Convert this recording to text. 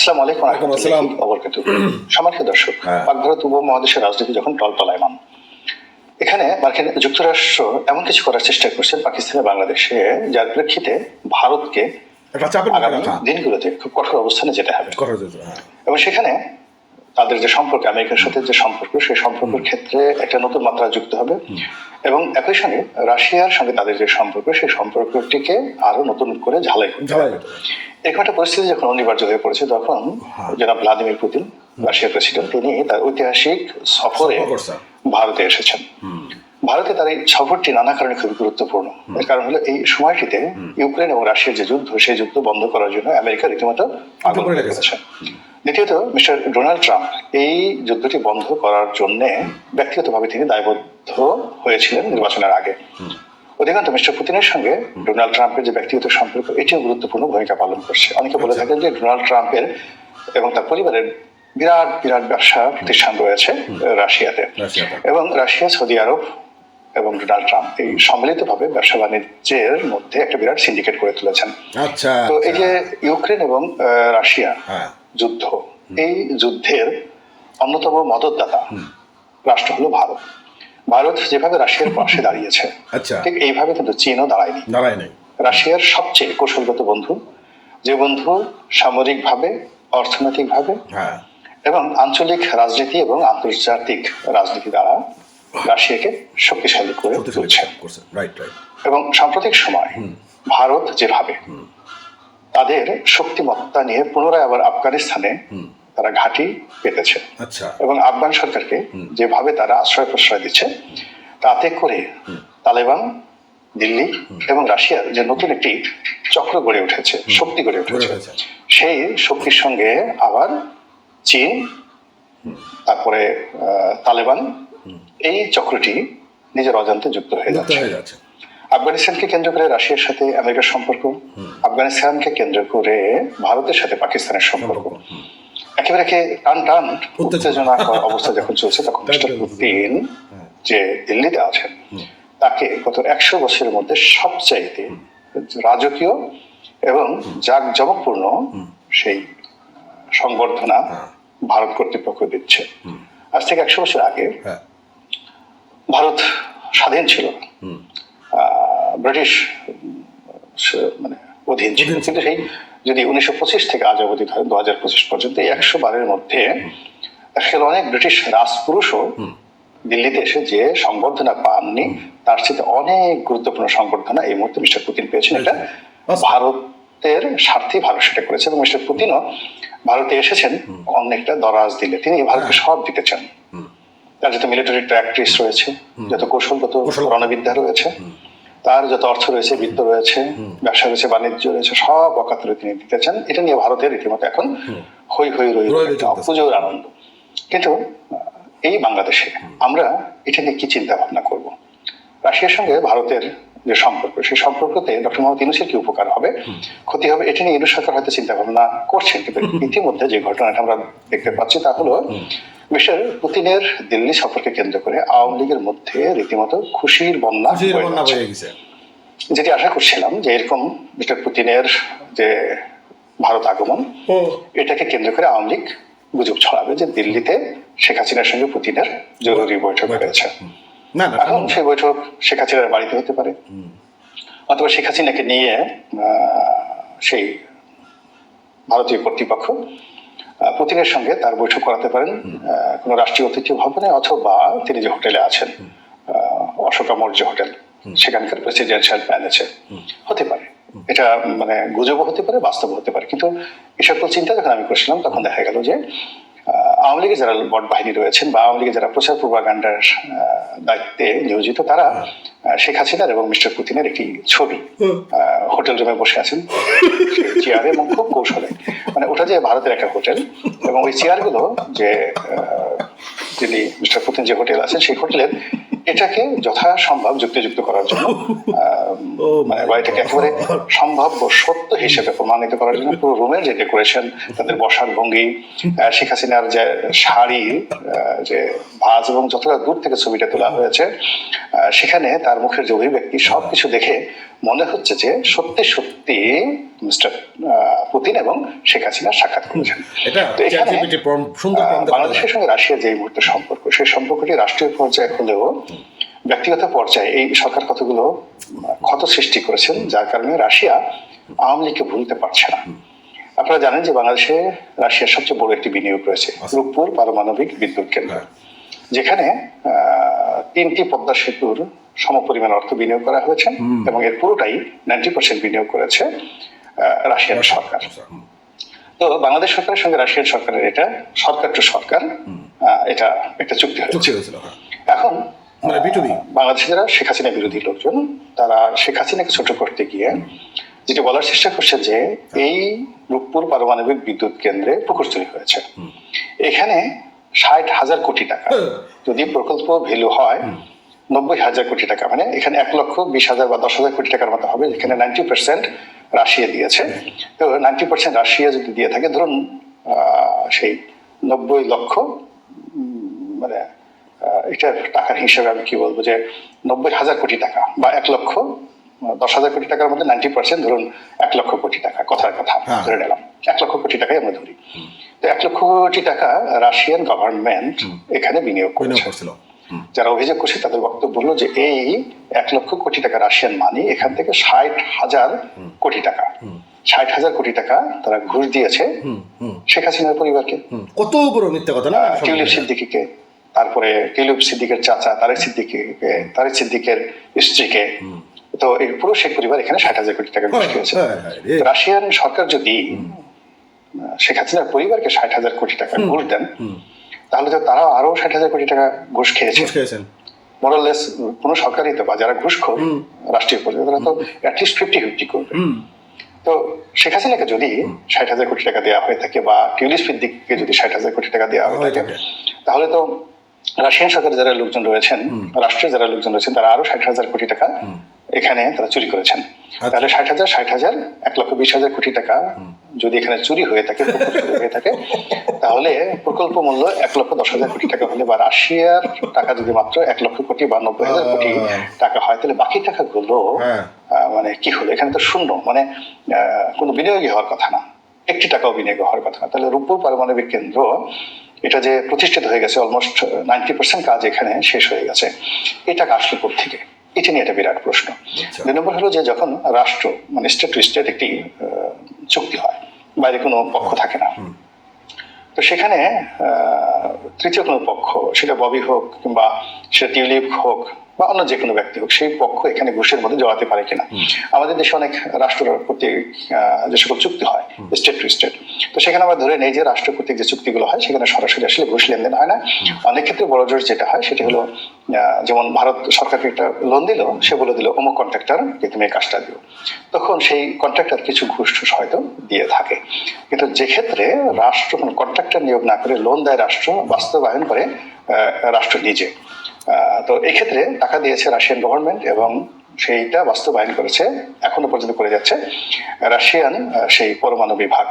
আসসালামু আলাইকুম ওয়া রাহমাতুল্লাহি ওয়া বারাকাতুহু। সম্মানিত দর্শক, পাক ভারত উপমহাদেশের রাজনীতি যখন টলটলায়মান, এখানে মার্কিন যুক্তরাষ্ট্র এমন কিছু করার চেষ্টা করছেন পাকিস্তানে, বাংলাদেশে, যার প্রেক্ষিতে ভারতকে আগামী দিনগুলোতে খুব কঠোর অবস্থানে যেতে হবে। এবং সেখানে তাদের যে সম্পর্ক, আমেরিকার সাথে যে সম্পর্ক, সেই সম্পর্কের ক্ষেত্রে একটা নতুন মাত্রা যুক্ত হবে। এবং একই সঙ্গে রাশিয়ার সঙ্গে তাদের যে সম্পর্ক, সেই সম্পর্কটিকে আরো নতুন করে ঝালাই করতে হবে। এরকম একটা পরিস্থিতি যখন অনিবার্য হয়ে পড়েছে, তখন জনাব ভ্লাদিমির পুতিন, রাশিয়ার প্রেসিডেন্ট, তিনি তার ঐতিহাসিক সফরে ভারতে এসেছেন। ভারতে তার এই সফরটি নানা কারণে খুবই গুরুত্বপূর্ণ। এর কারণ হলো এই সময়টিতে ইউক্রেন এবং রাশিয়ার যে যুদ্ধ, সেই যুদ্ধ বন্ধ করার জন্য আমেরিকা রীতিমতো পাগল হয়ে গেছে। দ্বিতীয়ত, মিস্টার ডোনাল্ড ট্রাম্প এই যুদ্ধটি বন্ধ করার জন্য ব্যক্তিগতভাবে তিনি দায়বদ্ধ হয়েছিলেন নির্বাচনের আগে। অধিকাংশ মিস্টার পুতিনের সঙ্গে ডোনাল্ড ট্রাম্পের যে ব্যক্তিগত সম্পর্ক, এটিও গুরুত্বপূর্ণ ভূমিকা পালন করছে। অনেকে বলে থাকেন যে ডোনাল্ড ট্রাম্পের এবং তার পরিবারের বিরাট বিরাট ব্যবসা প্রতিষ্ঠান রয়েছে রাশিয়াতে, এবং রাশিয়া, সৌদি আরব এবং ডোনাল্ড ট্রাম্প এই সম্মিলিতভাবে ব্যবসা বাণিজ্যের মধ্যে একটা বিরাট সিন্ডিকেট করে তুলেছেন। তো এই যে ইউক্রেন এবং রাশিয়া যুদ্ধ, এই যুদ্ধের অন্যতম মদতদাতা রাষ্ট্র হলো ভারত। ভারত যেভাবে রাশিয়ার পাশে দাঁড়িয়েছে, ঠিক এইভাবে কিন্তু চীনও দাঁড়ায়নি। রাশিয়ার সবচেয়ে কৌশলগত বন্ধু, যে বন্ধু সামরিকভাবে, অর্থনৈতিকভাবে এবং আঞ্চলিক রাজনীতি এবং আন্তর্জাতিক রাজনীতি দ্বারা রাশিয়াকে শক্তিশালী করে তুলছে। এবং সাম্প্রতিক সময় ভারত যেভাবে তাদের শক্তিমত্তা নিয়ে পুনরায় আবার আফগানিস্তানে তারা ঘাঁটি পেতেছে, এবং আফগান সরকারকে যেভাবে তারা আশ্রয় প্রশ্রয় দিচ্ছে, তাতে করে তালেবান, দিল্লি এবং রাশিয়ার যে নতুন একটি চক্র গড়ে উঠেছে, শক্তি গড়ে উঠেছে, সেই শক্তির সঙ্গে আবার চীন, তারপরে তালেবান, এই চক্রটি নিজের অজান্তে যুক্ত হয়ে যাচ্ছে। আফগানিস্তানকে কেন্দ্র করে রাশিয়ার সাথে আমেরিকার সম্পর্ক, আফগানিস্তানকে কেন্দ্র করে ভারতের সাথে পাকিস্তানের সম্পর্ক, একেবারে টান টান উত্তেজনাকর অবস্থা যখন চলছে, তখন মিস্টার পুতিন যে দিল্লিতে আছেন, তাকে গত 100 বছরের মধ্যে সবচাইতে রাজকীয় এবং জাঁকজমকপূর্ণ সেই সংবর্ধনা ভারত কর্তৃপক্ষ দিচ্ছে। আজ থেকে 100 বছর আগে ভারত স্বাধীন ছিল, ব্রিটিশ মানে অধীন ছিল। কিন্তু সেই যদি 1925 থেকে আজ অবধি ধরেন 2025 পর্যন্ত, এই 100 বারের মধ্যে আসলে অনেক ব্রিটিশ রাজপুরুষও দিল্লিতে এসে যে সংবর্ধনা পাননি, তার সাথে অনেক গুরুত্বপূর্ণ সংবর্ধনা এই মুহূর্তে মিস্টার পুতিন পেয়েছেন। এটা ভারতের স্বার্থে ভারত সেটা করেছে, এবং মিস্টার পুতিনও ভারতে এসেছেন অনেকটা দরাজ দিলে। তিনি ভারতকে সব দিতে চান। তার যত মিলিটারি প্র্যাকটিস রয়েছে, যত কৌশলগত রণবিদ্যা রয়েছে, তার যত অর্থ রয়েছে, বিত্ত রয়েছে, ব্যবসা রয়েছে, বাণিজ্য রয়েছে, সব অকাতরে তিনি দিতে চান। এটা নিয়ে ভারতের রীতিমতো এখন হই হই রই পুজোর আনন্দ। কিন্তু এই বাংলাদেশে আমরা এটা নিয়ে কি চিন্তা ভাবনা করব? রাশিয়ার সঙ্গে ভারতের যে সম্পর্ক, সেই সম্পর্কতে ডক্টর মোহাম্মদ ইউনূসের কি উপকার হবে, ক্ষতি হবে, এটা নিয়ে ইউনূস সরকার হয়তো চিন্তা ভাবনা করছেন। কিন্তু ইতিমধ্যে যে ঘটনাটা আমরা দেখতে পাচ্ছি, তা হলো মিস্টার পুতিনের দিল্লি সফরকে কেন্দ্র করে আওয়ামী লীগের মধ্যে রীতিমতো খুশির বন্যা বয়ে গেছে। যেটি আশা করছিলাম যে এরকম মিস্টার পুতিনের যে ভারত আগমন, এটাকে কেন্দ্র করে আওয়ামী লীগ গুজব ছড়াবে যে দিল্লিতে শেখ হাসিনার সঙ্গে পুতিনের জরুরি বৈঠক হয়েছে। এখন সেই বৈঠক শেখ হাসিনার বাড়িতে হতে পারে, অথবা শেখ হাসিনাকে নিয়ে সেই ভারতীয় কর্তৃপক্ষ পুতিনের সঙ্গে তার বৈঠক করাতে পারেন কোনো রাষ্ট্রীয় অতিথি ভবনে, অথবা তিনি যে হোটেলে আছেন, অশোকা মৌর্য হোটেল, সেখানকার প্রেসিডেন্সিয়াল প্যালেসে হতে পারে। এটা মানে গুজবও হতে পারে, বাস্তব হতে পারে। কিন্তু এই সকল চিন্তা যখন আমি করছিলাম, তখন দেখা গেল যে আওয়ামী লীগের যারা বড় বাহিনী রয়েছেন, বা আওয়ামী লীগের যারা প্রচার প্রোপাগান্ডার দায়িত্বে নিয়োজিত, তারা শেখ হাসিনার এবং মিস্টার পুতিনের একটি ছবি হোটেল রুমে বসে আছেন চেয়ারে, এবং খুব কৌশলে, মানে ওটা যে ভারতের একটা হোটেল, এবং ওই চেয়ারগুলো যে যিনি মিস্টার পুতিন যে হোটেল আছেন, সেই হোটেলের এটাকে যথাসম্ভব যুক্তিযুক্ত করার জন্য, মানে এটাকে একেবারে সম্ভাব্য সত্য হিসেবে প্রমাণিত করার জন্য পুরো রুমের যে ডেকোরেশন, তাদের বসার ভঙ্গি, শেখ হাসিনার যে শাড়ি, যে ভাঁজ, এবং যতটা দূর থেকে ছবিটা তোলা হয়েছে, সেখানে তার মুখের যে অভিব্যক্তি, সবকিছু দেখে মনে হচ্ছে যে সত্যি সত্যি মিস্টার পুতিন এবং শেখ হাসিনা সাক্ষাৎ করেছেন। তো এখানে বাংলাদেশের সঙ্গে রাশিয়ার যে মুহূর্তে সম্পর্ক, সেই সম্পর্কটি রাষ্ট্রীয় পর্যায়ে হলেও ব্যক্তিগত পর্যায়ে এই সরকার কতগুলো ক্ষত সৃষ্টি করেছেন, যার কারণে রাশিয়া আওয়ামী লীগকে ভুলতে পারছে না। আপনারা জানেন যে বাংলাদেশে রাশিয়ার সবচেয়ে বড় একটি বিনিয়োগ রয়েছে রূপপুর পারমাণবিক বিদ্যুৎ কেন্দ্র, যেখানে 3টি পদ্মা সেতুর সমপরিমাণ অর্থ বিনিয়োগ করা হয়েছে এবং এর পুরোটাই 90% বিনিয়োগ করেছে রাশিয়ার সরকার। তো বাংলাদেশ সরকারের সঙ্গে রাশিয়ার সরকারের এটা সরকার টু সরকার এটা একটা চুক্তি হয়েছিল। এখন বাংলাদেশে যারা শেখ হাসিনা বিরোধী লোকজন, তারা শেখ হাসিনাকে ছোট করতে গিয়ে যেটা বলার চেষ্টা করছে যে এই রূপপুর পারমাণবিক বিদ্যুৎ কেন্দ্রে পুকুর চুরি হয়েছে, এখানে 60,000 কোটি টাকা যদি প্রকল্প ভ্যালু হয় 90,000 কোটি টাকা, মানে এখানে 1,20,000 বা 10,000 কোটি টাকার মতো হবে, যেখানে 90% রাশিয়া দিয়েছে। তো 90% রাশিয়া যদি দিয়ে থাকে, ধরুন সেই 90 লক্ষ, মানে এটা টাকার হিসাবে আমি কি বলবো, যে 90,000 কোটি টাকা বা 1,10,000 কোটি টাকার মধ্যে 90% ধরুন 1 লক্ষ কোটি টাকা, কথার কথা ধরে নিলাম 1 লক্ষ কোটি টাকাই আমরা ধরি। তো 1 লক্ষ কোটি টাকা রাশিয়ান গভর্নমেন্ট এখানে বিনিয়োগ করেছিল। যারা অভিযোগ করছে তাদের বক্তব্য হলো যে এই 1 লক্ষ কোটি টাকা রাশিয়ান মানি, এখান থেকে 60,000 কোটি টাকা 60,000 কোটি টাকা তারা ঘুষ দিয়েছে শেখ হাসিনার পরিবারকে। কত বড় মিথ্যা কথা না? টিউলিপ সিদ্দিকীকে, তারপরে টিউলিপ সিদ্দিকের চাচা তারেক সিদ্দিকের স্ত্রীকে। তো এই পুরো শেখ পরিবার এখানে 60,000 কোটি টাকা ঘুষ দিয়েছে। রাশিয়ান সরকার যদি শেখ হাসিনার পরিবারকে 60,000 কোটি টাকা ঘুষ দেন, তাহলে তো তারা আরো 60,000 কোটি টাকা ঘুষ খেয়েছেন। মোরাললেস কোন সরকারই তো, বা যারা ঘুষখোর রাষ্ট্রীয় পর্যায়ে, তারা তো অ্যাটলিস্ট 50-50 করবে। তো শেখ হাসিনাকে যদি 60,000 কোটি টাকা দেওয়া হয়ে থাকে, বা টিউলিপ সিদ্দিককে যদি 60,000 কোটি টাকা দেওয়া হয়ে থাকে, তাহলে তো রাশিয়ান সরকারের যারা লোকজন রয়েছেন, রাষ্ট্রের যারা লোকজন রয়েছেন, তারা আরো 60,000 কোটি টাকা এখানে তারা চুরি করেছেন। তাহলে 60,000 1,20,000 কোটি টাকা যদি এখানে চুরি হয়ে থাকে, তাহলে প্রকল্প মূল্য 1,10,000 কোটি টাকা হলে, বা রাশিয়ার টাকা যদি মাত্র 1 লক্ষ কোটি বা 90,000 কোটি টাকা হয়, তাহলে বাকি টাকাগুলো মানে কি হলো? এখানে তো শূন্য, মানে কোনো বিনিয়োগই হওয়ার কথা না, একটি টাকাও বিনিয়োগ হওয়ার কথা না। তাহলে রূপপুর পারমাণবিক কেন্দ্র এটা যে প্রতিষ্ঠিত হয়ে গেছে, অলমোস্ট 90% কাজ এখানে শেষ হয়ে গেছে, এই টাকা আসলো কোত্থেকে? এটা নিয়ে একটা বিরাট প্রশ্ন। 2 নম্বর হলো যে যখন রাষ্ট্র, মানে স্টেট টু স্টেট একটি চুক্তি হয়, বাইরে কোনো পক্ষ থাকে না, তো সেখানে তৃতীয় কোনো পক্ষ, সেটা ববি হোক কিংবা সেটা টিউলিপ হোক বা অন্য যে কোনো ব্যক্তি হোক, সেই পক্ষ এখানে ঘুষের মধ্যে জড়াতে পারে কিনা। আমাদের দেশে অনেক রাষ্ট্র কর্তৃক যে সকল চুক্তি হয় স্টেট টু স্টেট, তো সেখানে আমরা ধরে নেই যে রাষ্ট্র কর্তৃক যে চুক্তিগুলো হয় সেখানে সরাসরি আসলে ঘুষ লেনদেন হয় না। অনেক ক্ষেত্রে বড় জোর যেটা হয় সেটা হলো, যেমন ভারত সরকারকে একটা লোন দিল, সে বলে দিল অমুক কন্ট্রাক্টরকে তুমি এই কাজটা দিও, তখন সেই কন্ট্রাক্টর কিছু ঘুষ টুস হয়তো দিয়ে থাকে। কিন্তু যে ক্ষেত্রে রাষ্ট্র কোনো কন্ট্রাক্টর নিয়োগ না করে লোন দেয় রাষ্ট্র, বাস্তবায়ন করে রাষ্ট্র নিজে। তো এই ক্ষেত্রে টাকা দিয়েছে রাশিয়ান গভর্নমেন্ট এবং সেইটা বাস্তবায়ন করেছে, এখনো পর্যন্ত করে যাচ্ছে রাশিয়ান সেই পরমাণু বিভাগ,